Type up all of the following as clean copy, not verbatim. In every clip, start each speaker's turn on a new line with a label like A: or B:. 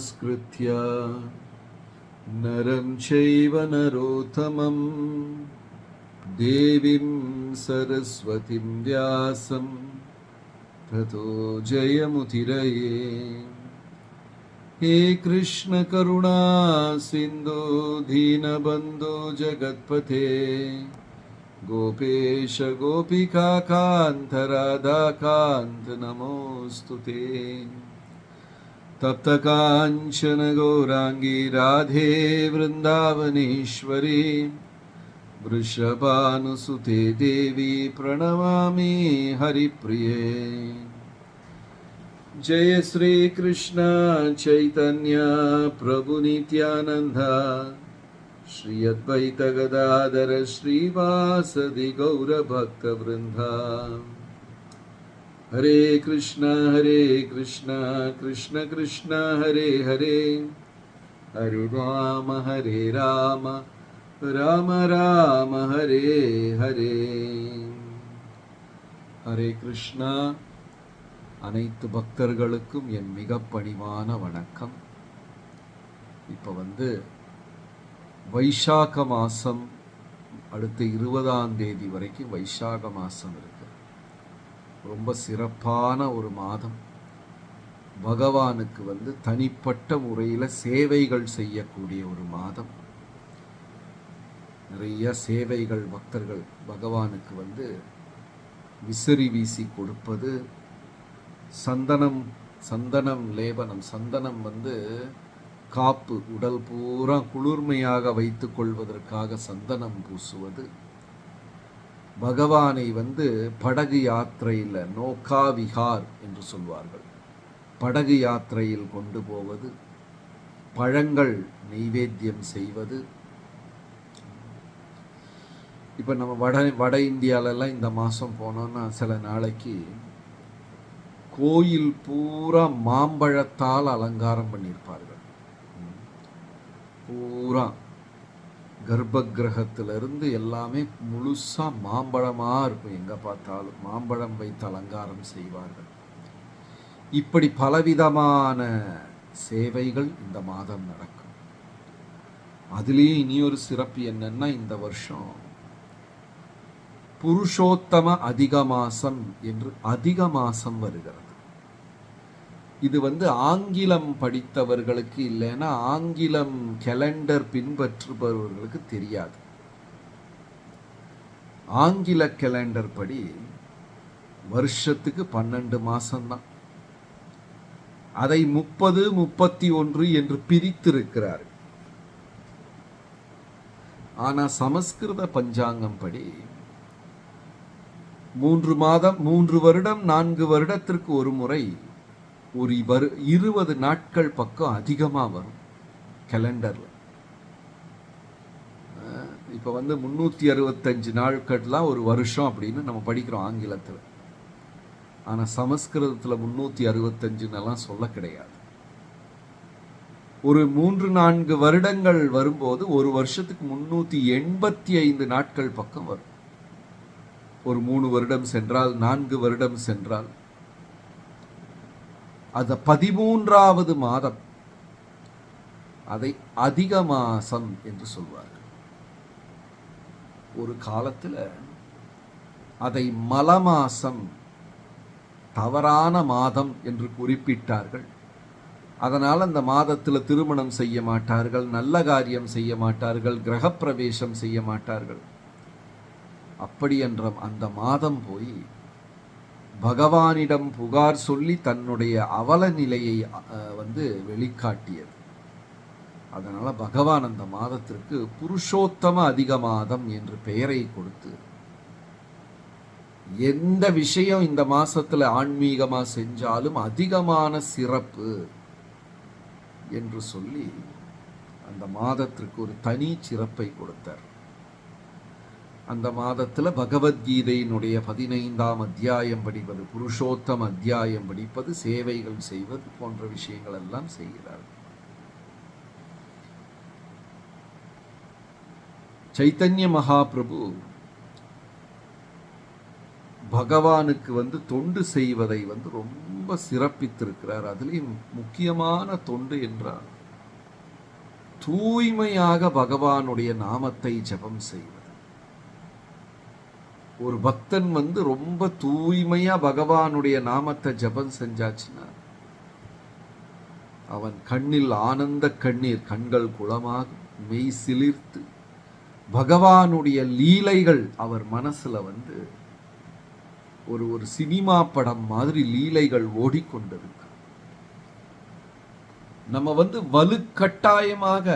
A: नमस्कृत्य नरं चैव नरोत्तमं देवीं सरस्वतीं व्यासं ततो जयमुदीरये। हे कृष्ण करुणा सिन्धु दीनबन्धो जगत्पते गोपेश गोपिका कान्त राधा कान्त नमोस्तुते। तप्त कांचन गौरांगी राधे वृंदावनेश्वरी वृषभानुसुते देवी प्रणमामि हरिप्रिये। जय श्री कृष्ण चैतन्य प्रभु नित्यानंद श्री अद्वैत गदाधर श्रीवासदि गौर भक्त वृंदा। हरे कृष्ण कृष्ण कृष्ण हरे हरे, हरे राम राम राम हरे हरे. ஹரே கிருஷ்ணா. அனைத்து பக்தர்களுக்கும் என் மிக பணிவான வணக்கம். இப்போ வைசாக மாதம் அடுத்த 20ஆம் தேதி வரைக்கும் வைசாக மாதம் இருக்கு. ரொம்ப சிறப்பான ஒரு மாதம். பகவானுக்கு தனிப்பட்ட முறையில் சேவைகள் செய்யக்கூடிய ஒரு மாதம். நிறைய சேவைகள் பக்தர்கள் பகவானுக்கு விசிறி வீசி கொடுப்பது, சந்தனம் லேபனம், சந்தனம் காப்பு, உடல் பூரா குளிர்மையாக வைத்து கொள்வதற்காக சந்தனம் பூசுவது, பகவானை படகு யாத்திரையில் நோக்கா விஹார் என்று சொல்வார்கள், படகு யாத்திரையில் கொண்டு போவது, பழங்கள் நெய்வேத்தியம் செய்வது. இப்போ நம்ம வட இந்தியாவிலலாம் இந்த மாதம் போனோன்னா சில நாளைக்கு கோயில் பூரா மாம்பழத்தால் அலங்காரம் பண்ணியிருப்பார்கள். பூரா கர்ப்ப கிரகத்திலிருந்து எல்லாமே முழுசாக மாம்பழமாக இருக்கும். எங்கே பார்த்தாலும் மாம்பழம் வைத்து அலங்காரம் செய்வார்கள். இப்படி பலவிதமான சேவைகள் இந்த மாதம் நடக்கும். அதுலேயும் இனியொரு சிறப்பு என்னன்னா, இந்த வருஷம் புருஷோத்தம அதிக மாசம் என்று அதிக மாசம் வருகிறது. இது ஆங்கிலம் படித்தவர்களுக்கு, இல்லைன்னா ஆங்கிலம் கேலண்டர் பின்பற்றுபவர்களுக்கு தெரியாது. ஆங்கில கேலண்டர் படி வருஷத்துக்கு 12 மாசம்தான். அதை 30, 31 என்று பிரித்திருக்கிறார். ஆனா சமஸ்கிருத பஞ்சாங்கம் படி 3 மாதம், 3 வருடம், 4 வருடத்திற்கு ஒரு முறை ஒரு 20 நாட்கள் பக்கம் அதிகமாக வரும் கேலண்டரில். இப்போ 365 நாட்கள்லாம் ஒரு வருஷம் அப்படின்னு நம்ம படிக்கிறோம் ஆங்கிலத்தில். ஆனால் சமஸ்கிருதத்தில் 365ன்னெல்லாம் சொல்ல கிடையாது. ஒரு 3-4 வருடங்கள் வரும்போது ஒரு வருஷத்துக்கு 385 நாட்கள் பக்கம் வரும். ஒரு 3 வருடம் சென்றால், 4 வருடம் சென்றால் அது 13வது மாதம். அதை அதிக மாசம் என்று சொல்வார்கள். ஒரு காலத்தில் அதை மலமாசம், தவறான மாதம் என்று குறிப்பிட்டார்கள். அதனால் அந்த மாதத்தில் திருமணம் செய்ய மாட்டார்கள், நல்ல காரியம் செய்ய மாட்டார்கள், கிரகப்பிரவேசம் செய்ய மாட்டார்கள். அப்படி என்ற அந்த மாதம் போய் பகவானிடம் புகார் சொல்லி தன்னுடைய அவல நிலையை வெளிக்காட்டியது. அதனால் பகவான் அந்த மாதத்திற்கு புருஷோத்தம அதிக மாதம் என்று பெயரை கொடுத்து, எந்த விஷயம் இந்த மாசத்துல ஆன்மீகமா செஞ்சாலும் அதிகமான சிறப்பு என்று சொல்லி அந்த மாதத்திற்கு ஒரு தனி சிறப்பை கொடுத்தார். அந்த மாதத்தில் பகவத்கீதையினுடைய 15ஆம் அத்தியாயம் படிப்பது, புருஷோத்தம அத்தியாயம் படிப்பது, சேவைகள் செய்வது போன்ற விஷயங்கள் எல்லாம் செய்கிறார். சைத்தன்ய மகாபிரபு பகவானுக்கு தொண்டு செய்வதை ரொம்ப ரொம்ப சிறப்பித்திருக்கிறார். அதுலேயும் முக்கியமான தொண்டு என்றால் தூய்மையாக பகவானுடைய நாமத்தை ஜெபம் செய்வது. ஒரு பக்தன் ரொம்ப தூய்மையா பகவானுடைய நாமத்தை ஜெபம் செஞ்சாச்சுன்னா அவன் கண்ணில் ஆனந்த கண்ணீர், கண்கள் குளமாக மெய் சிலிர்த்து பகவானுடைய லீலைகள் அவர் மனசுல ஒரு ஒரு சினிமா படம் மாதிரி லீலைகள் ஓடிக்கொண்டிருக்கு. நம்ம வலுக்கட்டாயமாக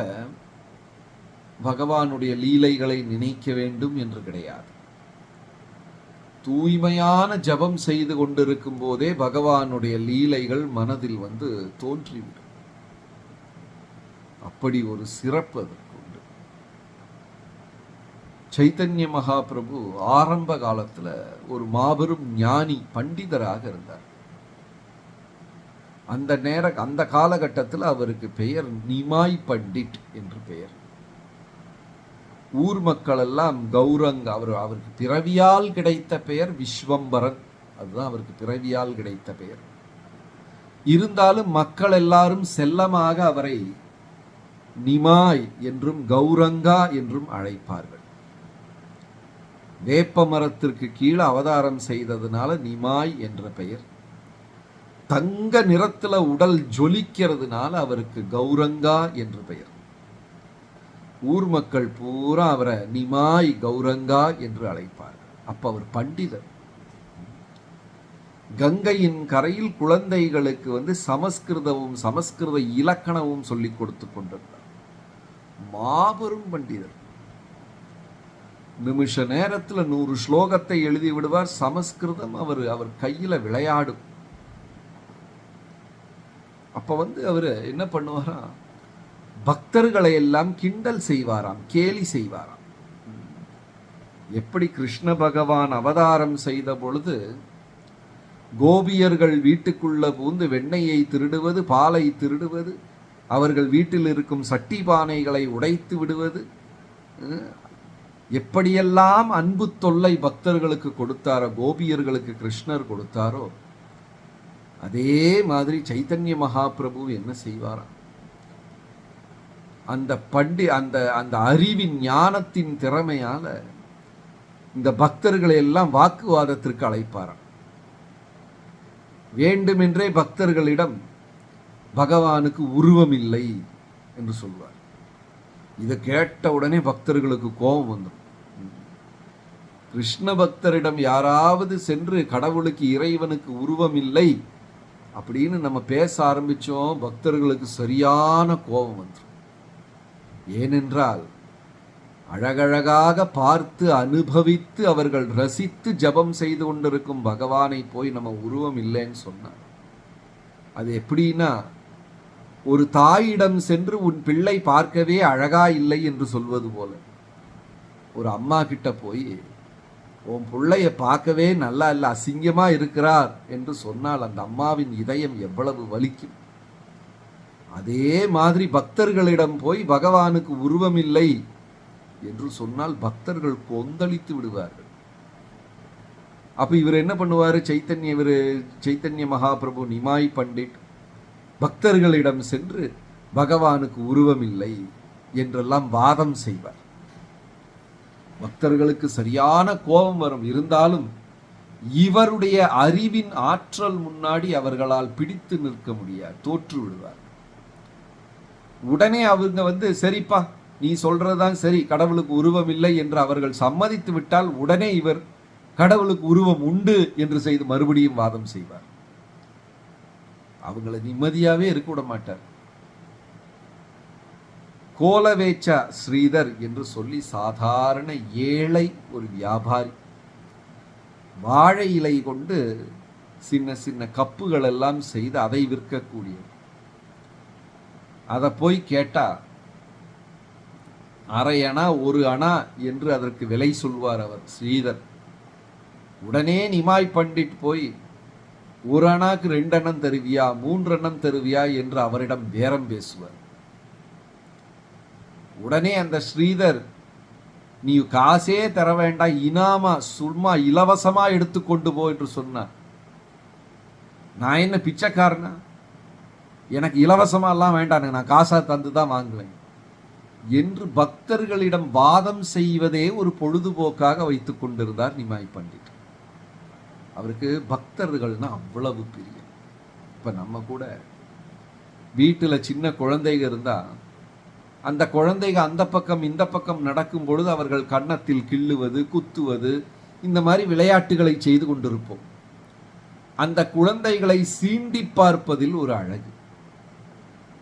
A: பகவானுடைய லீலைகளை நினைக்க வேண்டும் என்று கிடையாது. தூய்மையான ஜபம் செய்து கொண்டிருக்கும் போதே பகவானுடைய லீலைகள் மனதில் தோன்றிவிடும். அப்படி ஒரு சிறப்பு அதற்கு உண்டு. சைத்தன்ய மகாபிரபு ஆரம்ப காலத்துல ஒரு மாபெரும் ஞானி பண்டிதராக இருந்தார். அந்த காலகட்டத்தில் அவருக்கு பெயர் நிமாய் பண்டிட் என்று பெயர். ஊர் மக்கள் எல்லாம் கௌரங், அவருக்கு பிறவியால் கிடைத்த பெயர் விஸ்வம்பரன், அதுதான் அவருக்கு பிறவியால் கிடைத்த பெயர். இருந்தாலும் மக்கள் எல்லாரும் செல்லமாக அவரை நிமாய் என்றும் கௌரங்கா என்றும் அழைப்பார்கள். வேப்ப மரத்திற்கு கீழே அவதாரம் செய்ததுனால நிமாய் என்ற பெயர். தங்க நிறத்துல உடல் ஜொலிக்கிறதுனால அவருக்கு கௌரங்கா என்று பெயர். ஊர் மக்கள் பூரா அவரை நிமாய் கௌரங்கா என்று அழைப்பார்கள். அப்ப அவர் பண்டிதர். கங்கையின் கரையில் குழந்தைகளுக்கு சமஸ்கிருதமும் சமஸ்கிருத இலக்கணமும் சொல்லிக் கொடுத்து கொண்டிருந்தார். மாபெரும் பண்டிதர். நிமிஷ நேரத்துல 100 ஸ்லோகத்தை எழுதி விடுவார். சமஸ்கிருதம் அவர் கையில விளையாடும். அப்ப அவரு என்ன பண்ணுவாரா, பக்தர்களை எல்லாம் கிண்டல் செய்வாராம், கேலி செய்வாராம். எப்படி கிருஷ்ண பகவான் அவதாரம் செய்த பொழுது கோபியர்கள் வீட்டுக்குள்ள பூந்து வெண்ணெயை திருடுவது, பாலை திருடுவது, அவர்கள் வீட்டில் இருக்கும் சட்டி பானைகளை உடைத்து விடுவது, எப்படியெல்லாம் அன்பு தொல்லை பக்தர்களுக்கு கொடுத்தாரோ, கோபியர்களுக்கு கிருஷ்ணர் கொடுத்தாரோ, அதே மாதிரி சைத்தன்ய மகாபிரபு என்ன செய்வாராம், அந்த அறிவின் ஞானத்தின் திறமையால இந்த பக்தர்களை எல்லாம் வாக்குவாதத்திற்கு அழைப்பாராம். வேண்டுமென்றே பக்தர்களிடம் பகவானுக்கு உருவம் இல்லை என்று சொல்வார். இதை கேட்ட உடனே பக்தர்களுக்கு கோபம் வந்துடும். கிருஷ்ண பக்தரிடம் யாராவது சென்று கடவுளுக்கு, இறைவனுக்கு உருவம் இல்லை அப்படின்னு நம்ம பேச ஆரம்பிச்சோம், பக்தர்களுக்கு சரியான கோபம் வந்துடும். ஏனென்றால் அழகழகாக பார்த்து அனுபவித்து அவர்கள் ரசித்து ஜபம் செய்து கொண்டிருக்கும் பகவானை போய் நம்ம உருவம் இல்லைன்னு சொன்னார். அது எப்படின்னா, ஒரு தாயிடம் சென்று உன் பிள்ளை பார்க்கவே அழகா இல்லை என்று சொல்வது போல, ஒரு அம்மா கிட்ட போய் உன் பிள்ளைய பார்க்கவே நல்லா இல்லை, அசிங்கமா இருக்கிறார் என்று சொன்னால் அந்த அம்மாவின் இதயம் எவ்வளவு வலிக்கும். அதே மாதிரி பக்தர்களிடம் போய் பகவானுக்கு உருவம் இல்லை என்று சொன்னால் பக்தர்கள் கொந்தளித்து விடுவார்கள். அப்ப இவர் என்ன பண்ணுவாரு, சைத்தன்ய மகாபிரபு நிமாய் பண்டிட் பக்தர்களிடம் சென்று பகவானுக்கு உருவம் இல்லை என்றெல்லாம் வாதம் செய்வார். பக்தர்களுக்கு சரியான கோபம் வரும். இருந்தாலும் இவருடைய அறிவின் ஆற்றல் முன்னாடி அவர்களால் பிடித்து நிற்க முடியாது, தோற்று விடுவார். உடனே அவங்க சரிப்பா நீ சொல்றதுதான் சரி, கடவுளுக்கு உருவம் இல்லை என்று அவர்கள் சம்மதித்து விட்டால் உடனே இவர் கடவுளுக்கு உருவம் உண்டு என்று செய்து மறுபடியும் வாதம் செய்வார். அவங்களை நிம்மதியாவே இருக்க விட மாட்டார். கோலவேச்சா ஸ்ரீதர் என்று சொல்லி சாதாரண ஏழை ஒரு வியாபாரி, வாழை இலை கொண்டு சின்ன சின்ன கப்புகள் எல்லாம் செய்து அதை விற்கக்கூடிய, அதை போய் கேட்டா அரை அணா 1 அணா என்று அதற்கு விலை சொல்வார் அவர் ஸ்ரீதர். உடனே நிமாய் பண்டிட் போய் 1 அணாக்கு 2 அண்ணம் தருவியா, 3 அண்ணம் தருவியா என்று அவரிடம் பேரம் பேசுவார். உடனே அந்த ஸ்ரீதர், நீ காசே தர வேண்டாம், இனாமா சும்மா இலவசமா எடுத்துக்கொண்டு போ என்று சொன்னார். நான் என்ன பிச்சைக்காரனா? எனக்கு இலவசமா எல்லாம் வேண்டாம், நான் காசா தந்து தான் வாங்குவேன் என்று பக்தர்களிடம் வாதம் செய்வதே ஒரு பொழுதுபோக்காக வைத்துக் கொண்டிருந்தார் நிமாய் பண்டிட். அவருக்கு பக்தர்கள்னா அவ்வளவு பிரியம். இப்ப நம்ம கூட வீட்டுல சின்ன குழந்தைங்க இருந்தா அந்த குழந்தைங்க அந்த பக்கம் இந்த பக்கம் நடக்கும் பொழுது அவர்கள் கன்னத்தில் கிள்ளுவது, குத்துவது, இந்த மாதிரி விளையாட்டுகளை செய்து கொண்டிருப்போம். அந்த குழந்தைகளை சீண்டி பார்ப்பதில் ஒரு அழகு.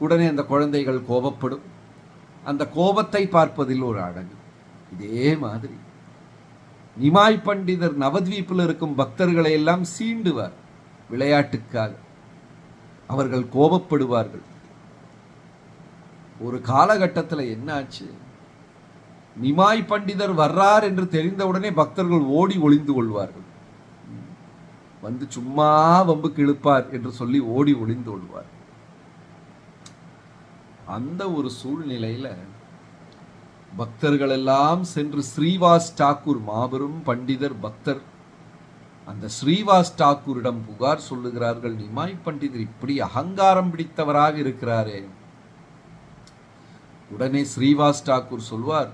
A: உடனே அந்த குழந்தைகள் கோபப்படும். அந்த கோபத்தை பார்ப்பதில் ஒரு அழகு. இதே மாதிரி நிமாய் பண்டிதர் நவத்வீப்பில் இருக்கும் பக்தர்களை எல்லாம் சீண்டுவார் விளையாட்டுக்காக. அவர்கள் கோபப்படுவார்கள். ஒரு காலகட்டத்தில் என்ன ஆச்சு, நிமாய் பண்டிதர் வர்றார் என்று தெரிந்தவுடனே பக்தர்கள் ஓடி ஒளிந்து கொள்வார்கள். வந்து சும்மா வம்புக்கு இழுப்பார் என்று சொல்லி ஓடி ஒளிந்து கொள்வார். அந்த ஒரு சூழ்நிலையில பக்தர்கள் எல்லாம் சென்று ஸ்ரீவாஸ் டாக்கூர், மாபெரும் பண்டிதர் பக்தர், அந்த ஸ்ரீவாஸ் டாக்கூரிடம் புகார் சொல்லுகிறார்கள், நிமாய் பண்டிதர் இப்படி அகங்காரம் பிடித்தவராக இருக்கிறாரே. உடனே ஸ்ரீவாஸ் டாக்கூர் சொல்வார்,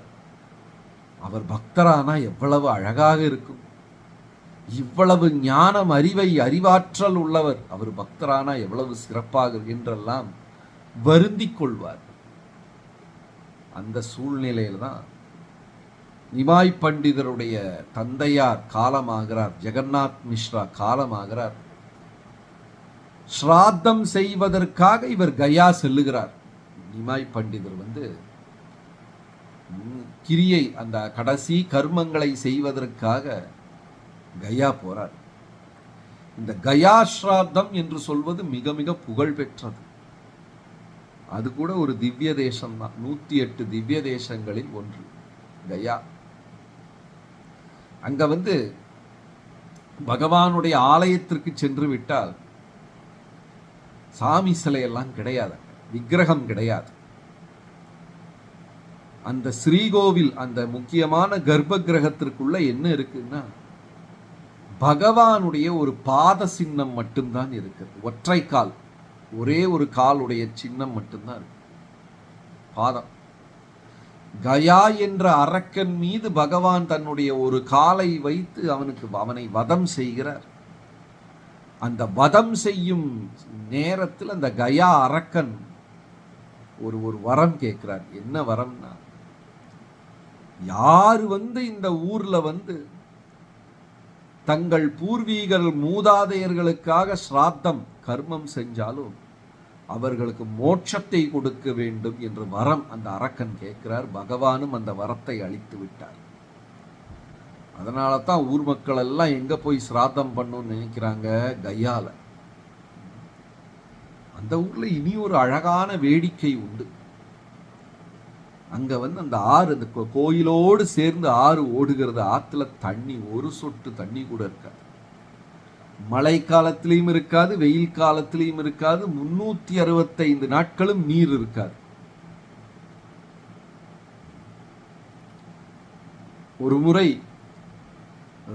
A: அவர் பக்தரானா எவ்வளவு அழகாக இருக்கும், இவ்வளவு ஞானம் அறிவை அறிவாற்றல் உள்ளவர், அவர் பக்தரானா எவ்வளவு சிறப்பாக என்றெல்லாம் வருந்திக் கொள்வார். அந்த சூழ்நிலையில் தான் நிமாய் பண்டிதருடைய தந்தையார் காலமாகிறார், ஜெகநாத் மிஸ்ரா காலமாகிறார். ஸ்ராத்தம் செய்வதற்காக இவர் கயா செல்லுகிறார். நிமாய் பண்டிதர் கிரியை, அந்த கடைசி கர்மங்களை செய்வதற்காக கயா போறார். இந்த கயா ஸ்ராத்தம் என்று சொல்வது மிக மிக புகழ் பெற்றது. அது கூட ஒரு திவ்ய தேசம் தான். 108 திவ்ய தேசங்களில் ஒன்று கயா. அங்க பகவானுடைய ஆலயத்திற்கு சென்று விட்டால் சாமி சிலையெல்லாம் கிடையாது, விக்கிரகம் கிடையாது. அந்த ஸ்ரீகோவில், அந்த முக்கியமான கர்ப்ப கிரகத்திற்குள்ள என்ன இருக்குன்னா பகவானுடைய ஒரு பாத சின்னம் மட்டும்தான் இருக்கிறது. ஒற்றை கால், ஒரே ஒரு காலுடைய சின்னம் மட்டும்தான் இருக்கு, பாதம். கயா என்ற அரக்கன் மீது பகவான் தன்னுடைய ஒரு காலை வைத்து அவனை வதம் செய்கிறார். அந்த வதம் செய்யும் நேரத்தில் அந்த கயா அரக்கன் ஒரு வரம் கேட்கிறார். என்ன வரம்னா, யாரு இந்த ஊர்ல தங்கள் பூர்வீகர் மூதாதையர்களுக்காக ஸ்ராத்தம் கர்மம் செஞ்சாலும் அவர்களுக்கு மோட்சத்தை கொடுக்க வேண்டும் என்று வரம் அந்த அரக்கன் கேட்கிறார். பகவானும் அந்த வரத்தை அளித்து விட்டார். அதனால தான் ஊர் மக்கள் எல்லாம் எங்க போய் ஸ்ராத்தம் பண்ணணும்னு நினைக்கிறாங்க, கயால. அந்த ஊர்ல இனி ஒரு அழகான வேடிக்கை உண்டு. அங்க அந்த ஆறு, அந்த கோயிலோடு சேர்ந்து ஆறு ஓடுகிறது. ஆத்துல தண்ணி, ஒரு சொட்டு தண்ணி கூட இருக்காது. மழை காலத்திலையும் இருக்காது, வெயில் காலத்திலையும் இருக்காது, 365 நாட்களும் நீர் இருக்காது. ஒரு முறை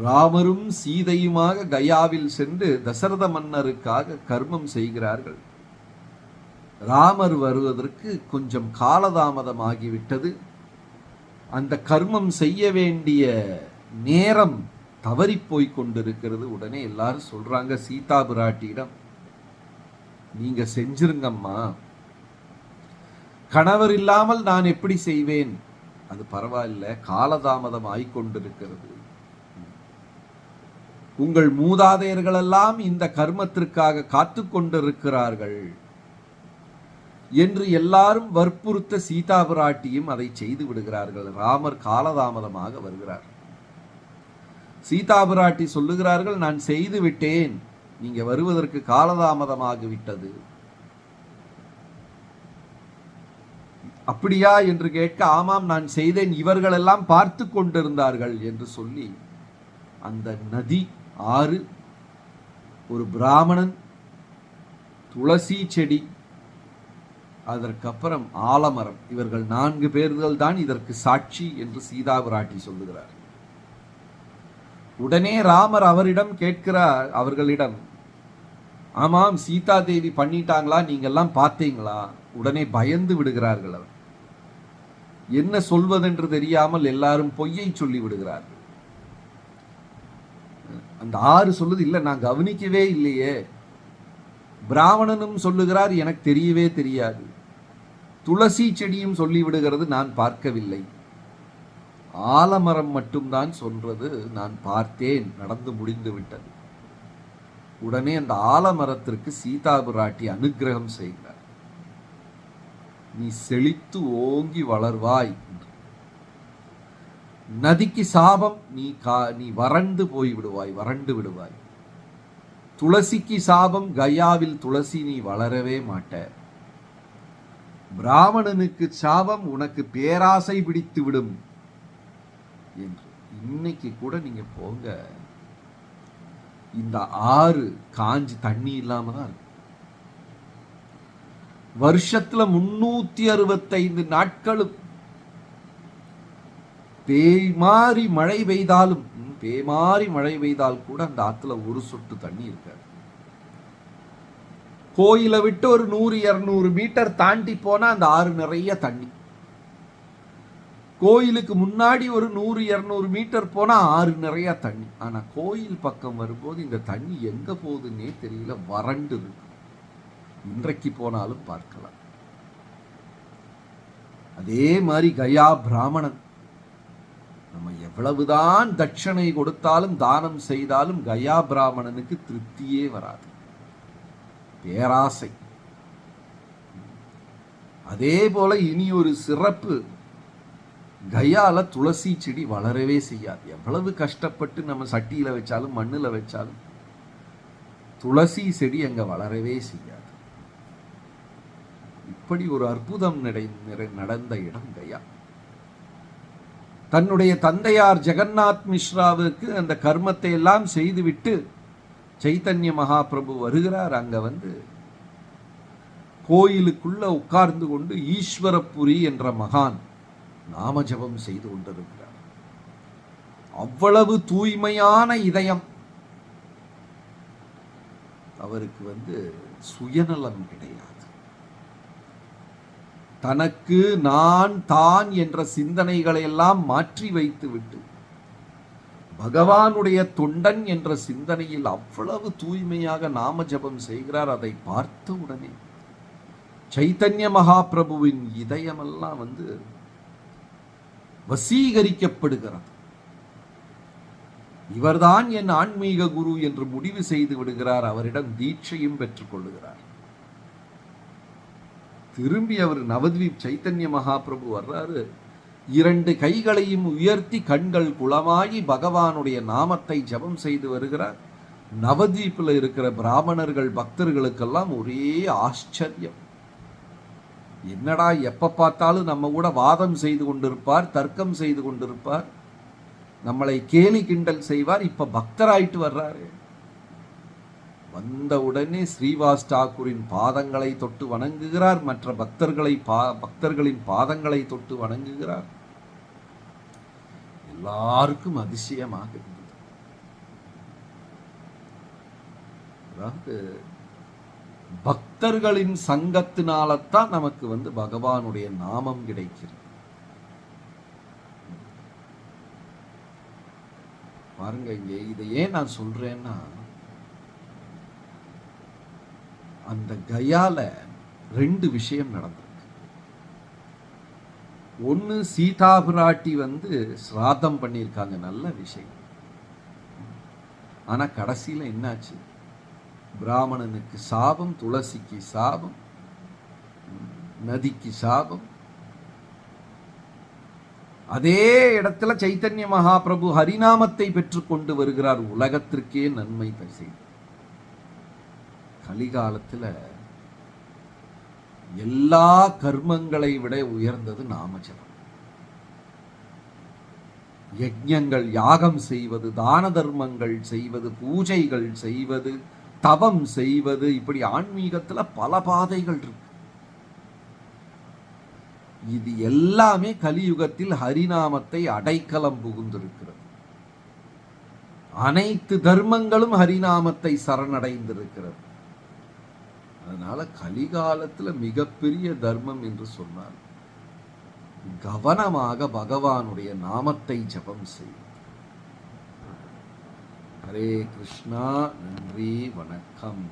A: ராமரும் சீதையுமாக கயாவில் சென்று தசரத மன்னருக்காக கர்மம் செய்கிறார்கள். ராமர் வருவதற்கு கொஞ்சம் காலதாமதமாகிவிட்டது. அந்த கர்மம் செய்ய வேண்டிய நேரம் தவறி போய் கொண்டிருக்கிறது. உடனே எல்லாரும் சொல்றாங்க சீதா பிராட்டியிடம், நீங்க செஞ்சிருங்கம்மா, கணவர் இல்லாமல் நான் எப்படி செய்வேன்? அது பரவாயில்ல, காலதாமதம் ஆய்கொண்டிருக்கிறது. உங்கள் மூதாதையர்கள் எல்லாம் இந்த கர்மத்திற்காக காத்து கொண்டிருக்கிறார்கள் என்று எல்லாரும் வற்புறுத்த சீதா பிராட்டியும் அதை செய்து விடுகிறார்கள். ராமர் காலதாமதமாக வருகிறார். சீதா பிராட்டி சொல்லுகிறார்கள், நான் செய்து விட்டேன், நீங்க வருவதற்கு காலதாமதமாகிவிட்டது. அப்படியா என்று கேட்க, ஆமாம் நான் செய்தேன், இவர்கள் எல்லாம் பார்த்து கொண்டிருந்தார்கள் என்று சொல்லி அந்த நதி, ஆறு, ஒரு பிராமணன், துளசி செடி, அதற்கப்புறம் ஆலமரம், இவர்கள் 4 பேர்கள் தான் இதற்கு சாட்சி என்று சீதா பிராட்டி சொல்லுகிறார். உடனே ராமர் அவரிடம் கேட்கிறார், அவர்களிடம், ஆமாம், சீதா தேவி பண்ணிட்டாங்களா, நீங்கெல்லாம் பார்த்தீங்களா? உடனே பயந்து விடுகிறார்கள். அவர் என்ன சொல்வதென்று தெரியாமல் எல்லாரும் பொய்யை சொல்லி விடுகிறார்கள். அந்த 6 சொல்லுது, இல்ல நான் கவனிக்கவே இல்லையே. பிராமணனும் சொல்லுகிறார், எனக்கு தெரியவே தெரியாது. துளசி செடியும் சொல்லிவிடுகிறது, நான் பார்க்கவில்லை. ஆலமரம் மட்டும்தான் சொல்றது, நான் பார்த்தேன், நடந்து முடிந்து விட்டது. உடனே அந்த ஆலமரத்திற்கு சீதா பிராட்டி அனுக்கிரகம் செய்கிறார். நீ செழித்து ஓங்கி வளர்வாய். நதிக்கு சாபம், நீ வறண்டு போய் விடுவாய், வறண்டு விடுவாய். துளசிக்கு சாபம், கயாவில் துளசி நீ வளரவே மாட்ட. பிராமணனுக்கு சாபம், உனக்கு பேராசை பிடித்து விடும் என்று. இன்னைக்கு கூட நீங்க போங்க, இந்த ஆறு காஞ்சி தண்ணி இல்லாம தான் இருக்கு. வருஷத்துல 365 நாட்களும் பேய்மாறி மழை பெய்தாலும், பேமாறி மழை பெய்தால் கூட அந்த ஆத்துல ஒரு சொட்டு தண்ணி இருக்காது. கோயிலை விட்டு ஒரு 100-200 மீட்டர் தாண்டி போனா அந்த ஆறு நிறைய தண்ணி. கோயிலுக்கு முன்னாடி ஒரு 100-200 மீட்டர் போனா ஆறு நிறைய தண்ணி. ஆனா கோயில் பக்கம் வரும்போது இந்த தண்ணி எங்க போகுதுன்னே தெரியல, வறண்டு இருக்கு. இன்றைக்கு போனாலும் பார்க்கலாம். அதே மாதிரி கயா பிராமணன், நம்ம எவ்வளவுதான் தட்சணை கொடுத்தாலும் தானம் செய்தாலும் கயா பிராமணனுக்கு திருப்தியே வராது, பேராசை. அதே போல இனி ஒரு சிறப்பு, கயால துளசி செடி வளரவே செய்யாது. எவ்வளவு கஷ்டப்பட்டு நம்ம சட்டியில வச்சாலும் மண்ணுல வச்சாலும் துளசி செடி அங்க வளரவே செய்யாது. இப்படி ஒரு அற்புதம் நடந்த இடம் கயா. தன்னுடைய தந்தையார் ஜெகநாத் மிஸ்ராவுக்கு அந்த கர்மத்தை எல்லாம் செய்துவிட்டு சைத்தன்ய மகாபிரபு வருகிறார். அங்க வந்து கோயிலுக்குள்ள உட்கார்ந்து கொண்டு ஈஸ்வரபுரி என்ற மகான் நாம ஜபம் செய்து கொண்டிருக்கிறார். அவ்வளவு தூய்மையான இதயம் அவருக்கு. வந்து சுயநலம் கிடையாது. தனக்கு நான் தான் என்ற சிந்தனைகளை எல்லாம் மாற்றி வைத்து விட்டு பகவானுடைய தொண்டன் என்ற சிந்தனையில் அவ்வளவு தூய்மையாக நாம ஜபம் செய்கிறார். அதை பார்த்த உடனே சைத்தன்ய மகாபிரபுவின் இதயமெல்லாம் வந்து வசீகரிக்கப்படுகிறது. இவர்தான் என் ஆன்மீக குரு என்று முடிவு செய்து விடுகிறார். அவரிடம் தீட்சையும் பெற்றுக் கொள்ளுகிறார். திரும்பி அவர் நவத்வீப் சைத்தன்ய மகாபிரபு வர்றாரு. 2 கைகளையும் உயர்த்தி கண்கள் குளமாகி பகவானுடைய நாமத்தை ஜபம் செய்து வருகிறார். நவத்வீப்பில் இருக்கிற பிராமணர்கள் பக்தர்களுக்கெல்லாம் ஒரே ஆச்சரியம். என்னடா எப்ப பார்த்தாலும் நம்ம கூட வாதம் செய்து கொண்டிருப்பார், தர்க்கம் செய்து கொண்டிருப்பார், நம்மளை கேலி கிண்டல் செய்வார், இப்ப பக்தராயிட்டு வர்றாரு. வந்தவுடனே ஸ்ரீவாஸ் தாக்கூரின் பாதங்களை தொட்டு வணங்குகிறார். மற்ற பக்தர்களின் பாதங்களை தொட்டு வணங்குகிறார். எல்லாருக்கும் அதிசயமாக இருந்தது. அதாவது பக்தர்களின் சங்கத்தினால்தான் நமக்கு வந்து பகவானுடைய நாமம் கிடைக்கிறது. பாருங்க, இங்கே இதை ஏன் நான் சொல்றேன்னா, அந்த கயால 2 விஷயம் நடந்திருக்கு. ஒன்னு, சீதா பிராட்டி வந்து சிராதம் பண்ணியிருக்காங்க, நல்ல விஷயம். ஆனா கடைசியில என்னாச்சு? பிராமணனுக்கு சாபம், துளசிக்கு சாபம், நதிக்கு சாபம். அதே இடத்துல சைத்தன்ய மகாபிரபு ஹரிநாமத்தை பெற்றுக் கொண்டு வருகிறார். உலகத்திற்கே நன்மை செய்து. கலிகாலத்துல எல்லா கர்மங்களை விட உயர்ந்தது நாமஜபம். யஜ்ஞங்கள், யாகம் செய்வது, தான தர்மங்கள் செய்வது, பூஜைகள் செய்வது, தவம் செய்வது, இப்படி ஆன்மீகத்துல பல பாதைகள் இருக்கு. இது எல்லாமே கலியுகத்தில் ஹரிநாமத்தை அடைக்கலம் புகுந்திருக்கிறது. அனைத்து தர்மங்களும் ஹரிநாமத்தை சரணடைந்திருக்கிறது. அதனால கலிகாலத்துல மிகப்பெரிய தர்மம் என்று சொன்னார், கவனமாக பகவானுடைய நாமத்தை ஜபம் செய். ஹரே கிருஷ்ணா. நன்றி, வணக்கம்.